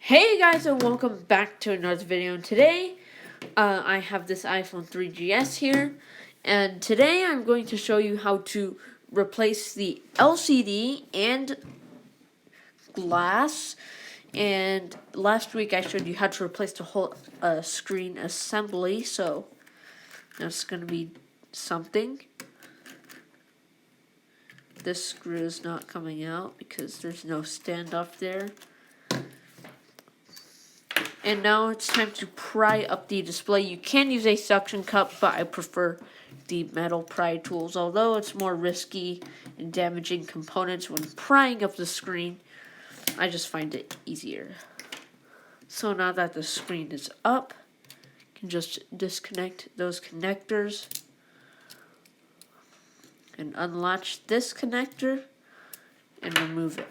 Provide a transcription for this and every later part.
Hey guys, and welcome back to another video. And today I have this iPhone 3GS here, and today I'm going to show you how to replace the LCD and glass. And last week I showed you how to replace the whole screen assembly, so that's going to be something. This screw is not coming out because there's no standoff there. And now it's time to pry up the display. You can use a suction cup, but I prefer the metal pry tools. Although it's more risky and damaging components when prying up the screen, I just find it easier. So now that the screen is up, you can just disconnect those connectors and unlatch this connector and remove it.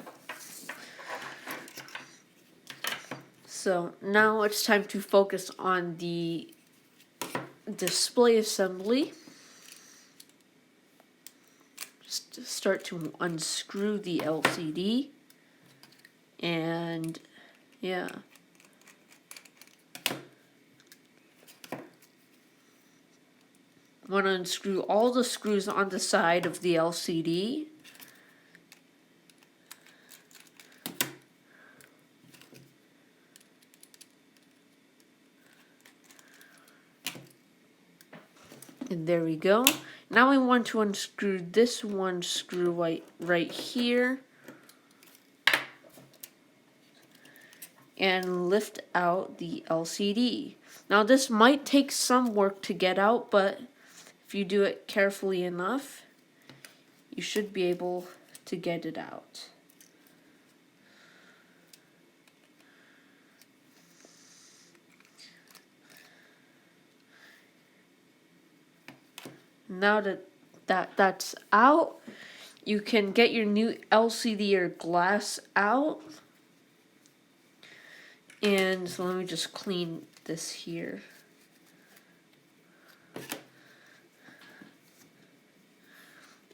So now it's time to focus on the display assembly. Just start to unscrew the LCD. And yeah. Want to unscrew all the screws on the side of the LCD. And there we go. Now I want to unscrew this one screw right here. And lift out the LCD. Now this might take some work to get out, but if you do it carefully enough, you should be able to get it out. Now that's out, you can get your new LCD or glass out. And so let me just clean this here.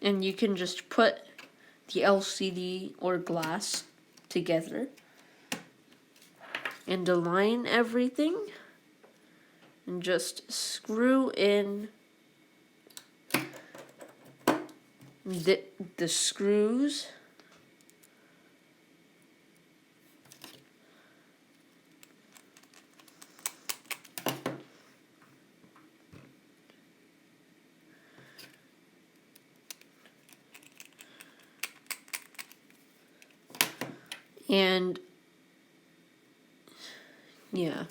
And you can just put the LCD or glass together and align everything and just screw in the screws. And yeah.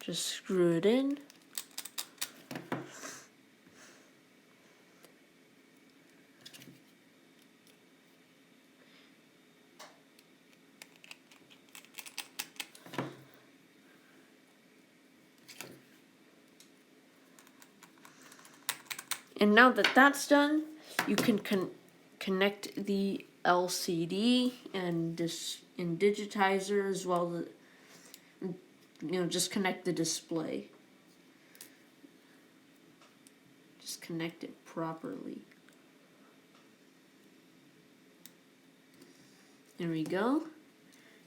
Just screw it in. And now that that's done, you can connect the LCD and digitizer as well. Just connect the display. Just connect it properly. There we go.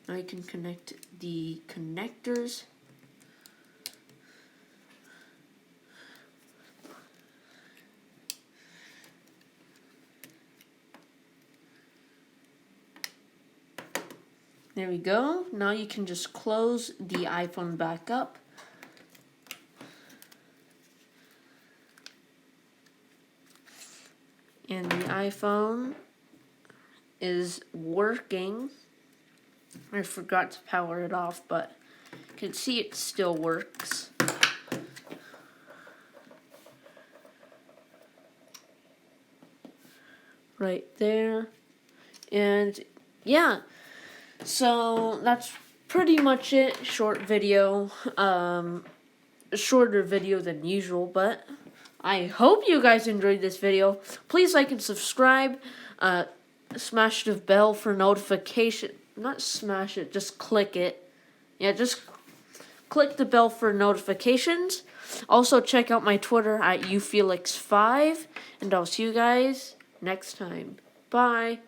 Now you can connect the connectors. There we go. Now you can just close the iPhone back up. And the iPhone is working. I forgot to power it off, but you can see it still works. Right there. And yeah. So that's pretty much it. Short video, a shorter video than usual, but I hope you guys enjoyed this video. Please like and subscribe. Smash the bell for notification. Not smash it, just click it. Yeah, just click the bell for notifications. Also check out my Twitter at ufelix5, and I'll see you guys next time. Bye.